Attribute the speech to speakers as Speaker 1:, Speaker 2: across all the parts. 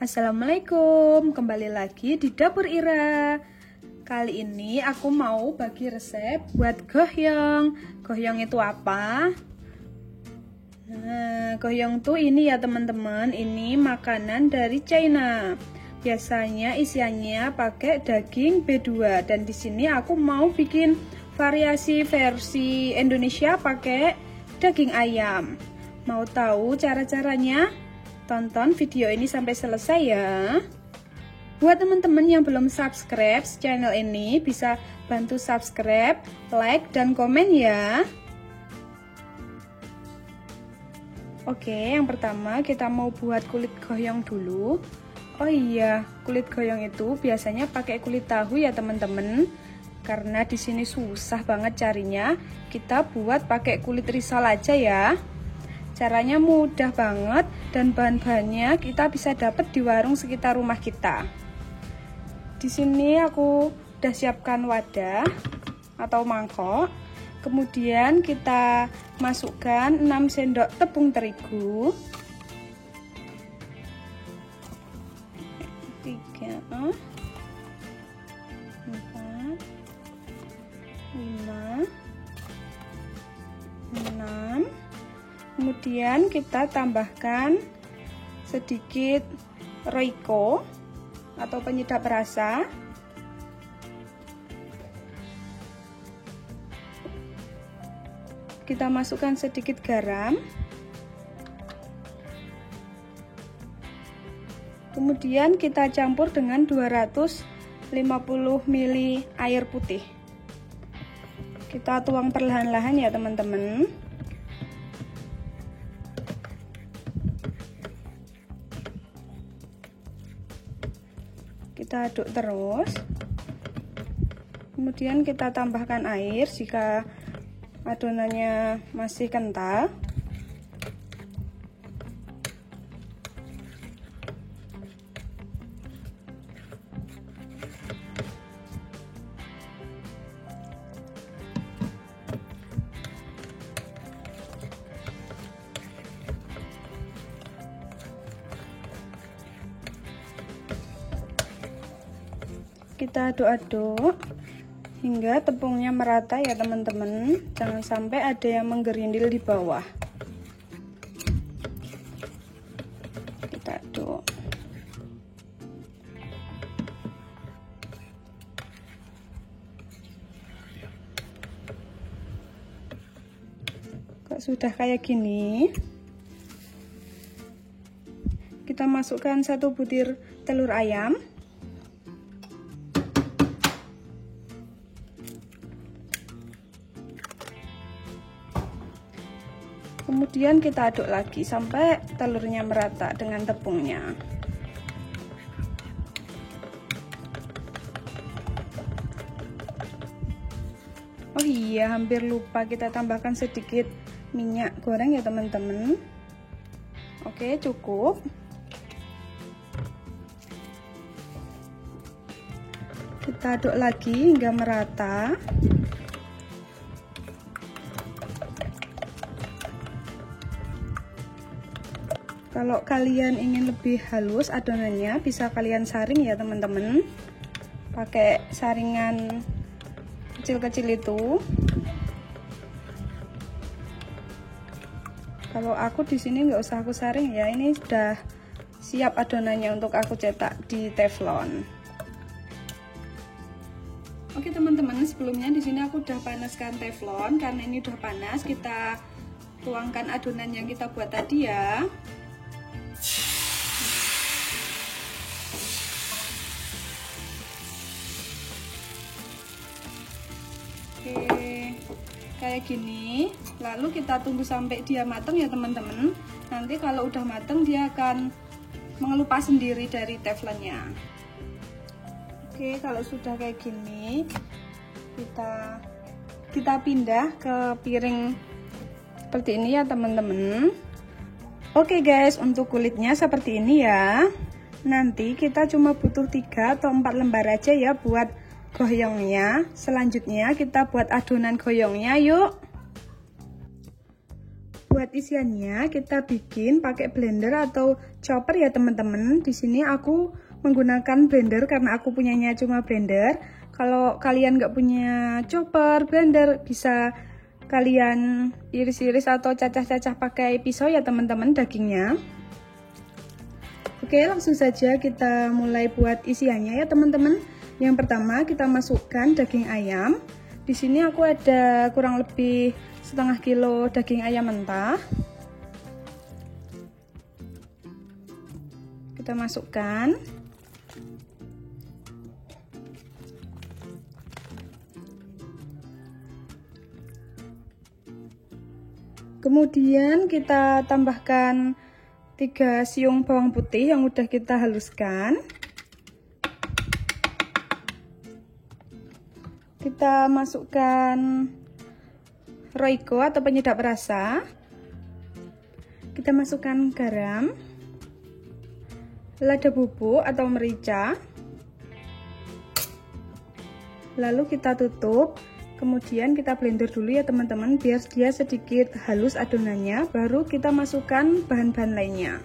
Speaker 1: Assalamualaikum, kembali lagi di Dapur Ira. Kali ini aku mau bagi resep buat gohyong. Gohyong itu apa? Nah, gohyong tuh ini ya teman-teman, ini makanan dari China. Biasanya isiannya pakai daging B2 dan di sini aku mau bikin variasi versi Indonesia pakai daging ayam. Mau tahu cara-caranya? Tonton video ini sampai selesai ya. Buat teman-teman yang belum subscribe channel ini, bisa bantu subscribe, like, dan komen ya. Oke, yang pertama kita mau buat kulit gohyong dulu. Oh iya, kulit gohyong itu biasanya pakai kulit tahu ya teman-teman. Karena di sini susah banget carinya, kita buat pakai kulit risol aja ya. Caranya mudah banget dan bahan-bahannya kita bisa dapat di warung sekitar rumah kita. Di sini aku udah siapkan wadah atau mangkok. Kemudian kita masukkan 6 sendok tepung terigu. 3 4 5 6. Kemudian kita tambahkan sedikit Royco atau penyedap rasa. Kita masukkan sedikit garam. Kemudian kita campur dengan 250 ml air putih. Kita tuang perlahan-lahan ya teman-teman. Kita aduk terus, kemudian kita tambahkan air jika adonannya masih kental. Kita aduk-aduk hingga tepungnya merata ya teman-teman. Jangan sampai ada yang menggerindil di bawah. Kita aduk. Kok sudah kayak gini, kita masukkan 1 butir telur ayam. Kemudian kita aduk lagi sampai telurnya merata dengan tepungnya. Oh iya, hampir lupa kita tambahkan sedikit minyak goreng ya teman-teman. Oke, cukup. Kita aduk lagi hingga merata. Kalau kalian ingin lebih halus adonannya, bisa kalian saring ya teman-teman. Pakai saringan kecil-kecil itu. Kalau aku di sini nggak usah aku saring ya, ini sudah siap adonannya untuk aku cetak di teflon. Oke teman-teman, sebelumnya di sini aku udah panaskan teflon. Karena ini udah panas, kita tuangkan adonan yang kita buat tadi ya. Oke, kayak gini. Lalu kita tunggu sampai dia matang ya teman-teman. Nanti kalau udah matang dia akan mengelupas sendiri dari teflonnya. Oke, kalau sudah kayak gini, kita pindah ke piring seperti ini ya teman-teman. Oke guys, untuk kulitnya seperti ini ya. Nanti kita cuma butuh 3 atau 4 lembar aja ya buat gohyongnya. Selanjutnya kita buat adonan gohyongnya yuk. buat isiannya kita bikin pakai blender atau chopper ya teman-teman. Di sini aku menggunakan blender karena aku punyanya cuma blender. Kalau kalian nggak punya chopper, blender, bisa kalian iris-iris atau cacah-cacah pakai pisau ya teman-teman dagingnya. Oke, langsung saja kita mulai buat isiannya ya teman-teman. Yang pertama kita masukkan daging ayam. Di sini aku ada kurang lebih setengah kilo daging ayam mentah. Kita masukkan. Kemudian kita tambahkan 3 siung bawang putih yang udah kita haluskan. Kita masukkan Royco atau penyedap rasa. Kita masukkan garam, lada bubuk atau merica. Lalu kita tutup. Kemudian kita blender dulu ya teman-teman biar dia sedikit halus adonannya, baru kita masukkan bahan-bahan lainnya.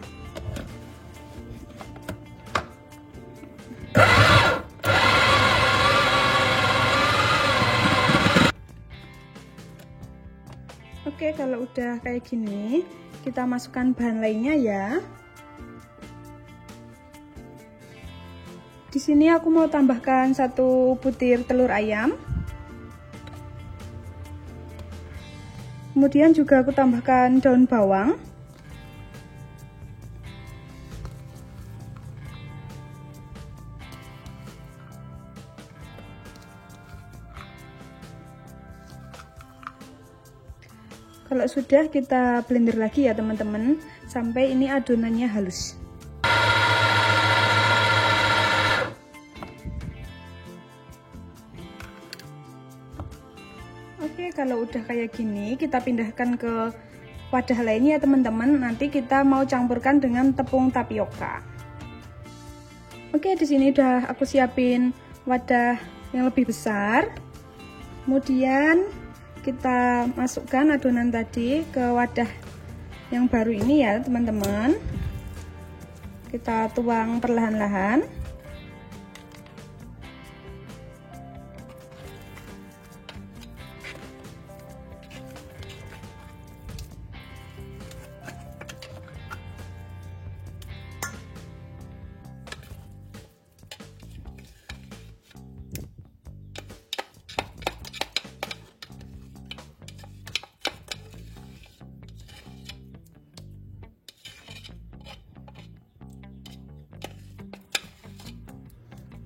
Speaker 1: Oke, kalau udah kayak gini, kita masukkan bahan lainnya ya. Di sini aku mau tambahkan 1 butir telur ayam. Kemudian juga aku tambahkan daun bawang. Kalau sudah kita blender lagi ya teman-teman, sampai ini adonannya halus. Oke, kalau udah kayak gini, kita pindahkan ke wadah lainnya ya teman-teman. Nanti kita mau campurkan dengan tepung tapioka. Oke, di sini udah aku siapin wadah yang lebih besar. Kemudian kita masukkan adonan tadi ke wadah yang baru ini ya teman-teman. Kita tuang perlahan-lahan.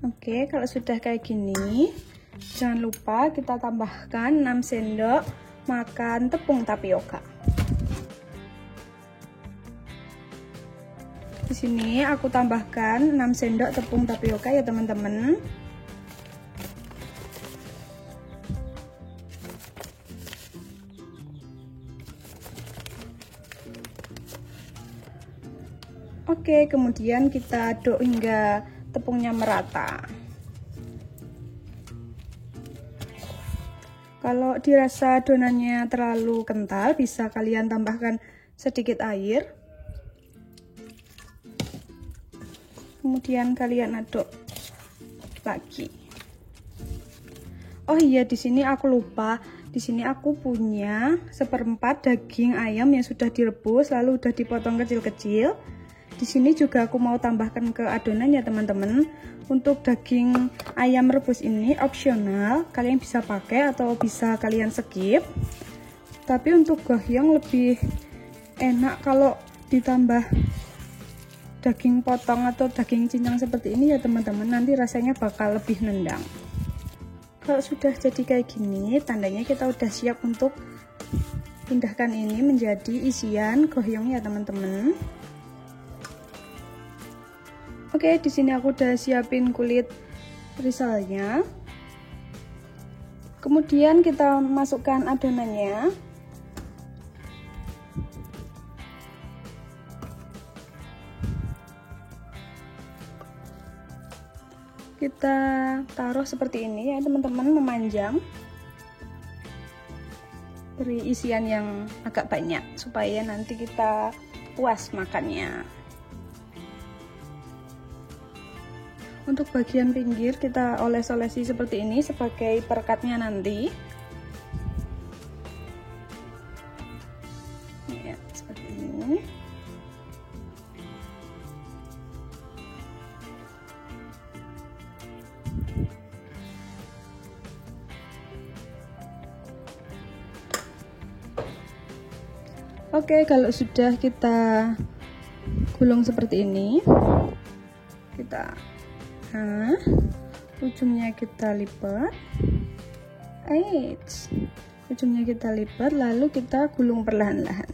Speaker 1: Oke, kalau sudah kayak gini, jangan lupa kita tambahkan 6 sendok makan tepung tapioka. Di sini aku tambahkan 6 sendok tepung tapioka ya teman-teman. Oke, kemudian kita aduk hingga tepungnya merata. Kalau dirasa adonannya terlalu kental, bisa kalian tambahkan sedikit air. Kemudian kalian aduk lagi. Oh iya, di sini aku lupa. Di sini aku punya 1/4 daging ayam yang sudah direbus lalu udah dipotong kecil-kecil. Di sini juga aku mau tambahkan ke adonan ya teman-teman. Untuk daging ayam rebus ini opsional, kalian bisa pakai atau bisa kalian skip. Tapi untuk gohyong lebih enak kalau ditambah daging potong atau daging cincang seperti ini ya teman-teman. Nanti rasanya bakal lebih nendang. Kalau sudah jadi kayak gini, tandanya kita udah siap untuk pindahkan ini menjadi isian gohyong ya teman-teman. Oke, di sini aku udah siapin kulit risolnya. Kemudian kita masukkan adonannya. Kita taruh seperti ini ya teman-teman, memanjang. beri isian yang agak banyak supaya nanti kita puas makannya. Untuk bagian pinggir kita oles-olesi seperti ini sebagai perekatnya nanti. Ya, seperti ini. Oke, kalau sudah kita gulung seperti ini, kita ujungnya kita lipat, ujungnya kita lipat, lalu kita gulung perlahan-lahan.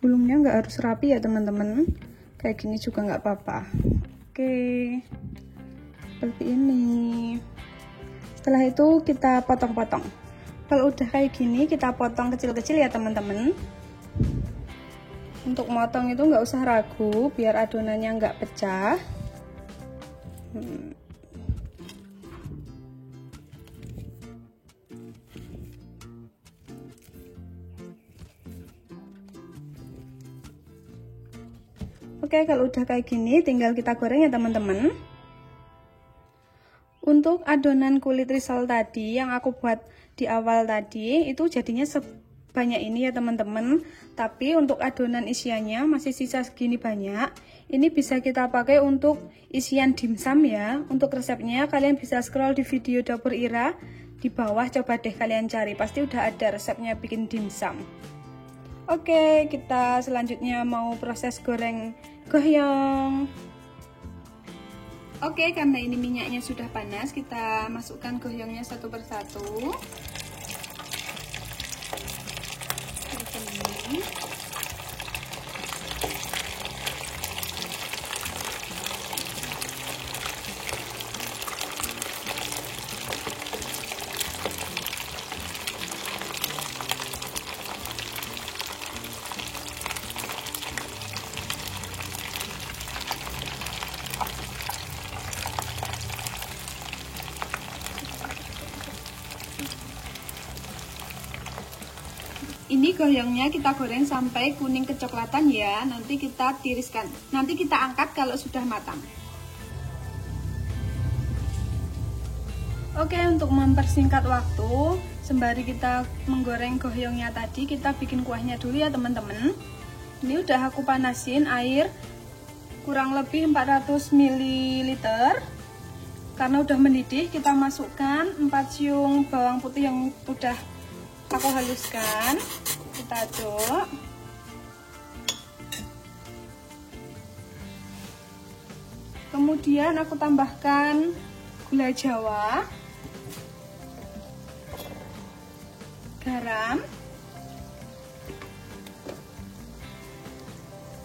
Speaker 1: Gulungnya nggak harus rapi ya teman-teman, kayak gini juga nggak apa-apa. Oke, seperti ini. Setelah itu kita potong-potong. Kalau udah kayak gini kita potong kecil-kecil ya teman-teman. Untuk motong itu nggak usah ragu, biar adonannya nggak pecah. Oke, kalau udah kayak gini tinggal kita goreng ya teman-teman. Untuk adonan kulit risol tadi yang aku buat di awal tadi itu jadinya sebanyak ini ya teman-teman. Tapi untuk adonan isiannya masih sisa segini banyak. Ini bisa kita pakai untuk isian dimsum ya. Untuk resepnya kalian bisa scroll di video dapur Ira di bawah, coba deh kalian cari, pasti udah ada resepnya bikin dimsum. Oke, kita selanjutnya mau proses goreng goyong. Oke, karena ini minyaknya sudah panas, kita masukkan goyongnya satu persatu. Ini. Ini goyongnya kita goreng sampai kuning kecoklatan ya, nanti kita tiriskan. Nanti kita angkat kalau sudah matang. Oke, untuk mempersingkat waktu, sembari kita menggoreng goyongnya tadi, kita bikin kuahnya dulu ya teman-teman. Ini udah aku panasin air kurang lebih 400 ml. Karena udah mendidih, kita masukkan 4 siung bawang putih yang udah aku haluskan, kita aduk. Kemudian aku tambahkan gula jawa, garam,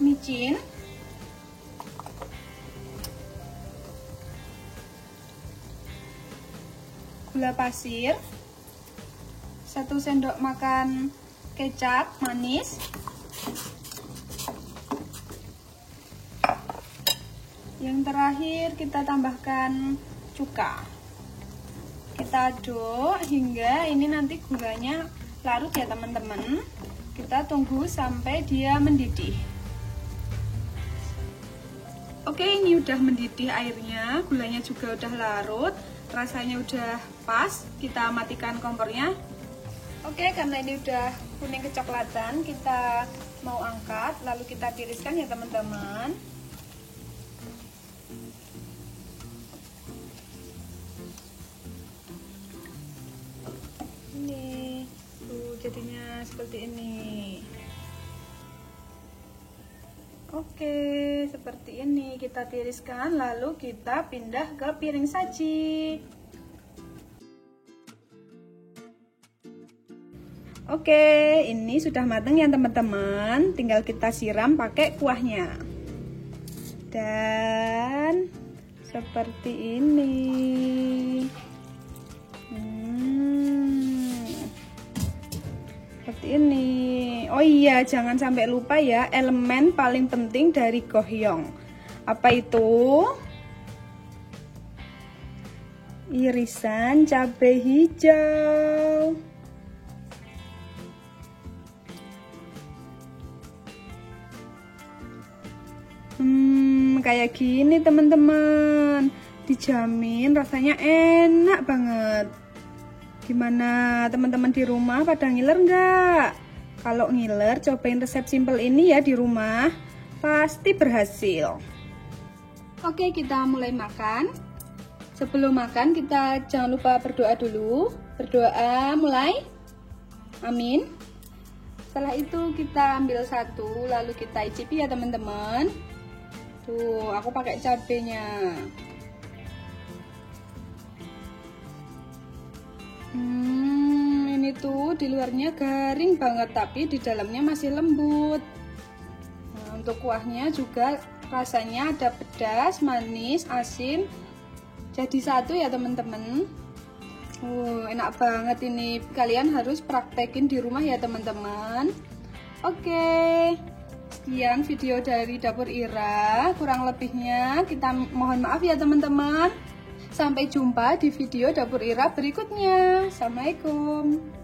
Speaker 1: micin, gula pasir, 1 sendok makan kecap manis, yang terakhir kita tambahkan cuka. Kita aduk hingga ini nanti gulanya larut ya teman-teman. Kita tunggu sampai dia mendidih. Oke, ini udah mendidih airnya, gulanya juga udah larut, rasanya udah pas. Kita matikan kompornya. Oke, karena ini udah kuning kecoklatan, kita mau angkat, lalu kita tiriskan ya teman-teman. Ini tuh jadinya seperti ini. Oke, seperti ini kita tiriskan, lalu kita pindah ke piring saji. Oke, ini sudah matang ya teman-teman. Tinggal kita siram pakai kuahnya. Dan seperti ini. Seperti ini. Oh iya, jangan sampai lupa ya, elemen paling penting dari gohyong. Apa itu? Irisan cabai hijau. Kayak gini teman-teman. Dijamin rasanya enak banget. Gimana teman-teman di rumah pada ngiler nggak? Kalau ngiler, cobain resep simple ini ya di rumah. Pasti berhasil. Oke, kita mulai makan. Sebelum makan, kita jangan lupa berdoa dulu. Berdoa, mulai. Amin. Setelah itu kita ambil satu, lalu kita icipi ya teman-teman. Tuh, aku pakai cabenya. Ini tuh di luarnya garing banget, tapi di dalamnya masih lembut. Nah, untuk kuahnya juga rasanya ada pedas, manis, asin. Jadi satu ya teman-teman. Enak banget ini. Kalian harus praktekin di rumah ya teman-teman. Oke. Sekian video dari Dapur Ira, kurang lebihnya kita mohon maaf ya teman-teman. Sampai jumpa di video Dapur Ira berikutnya. Assalamualaikum.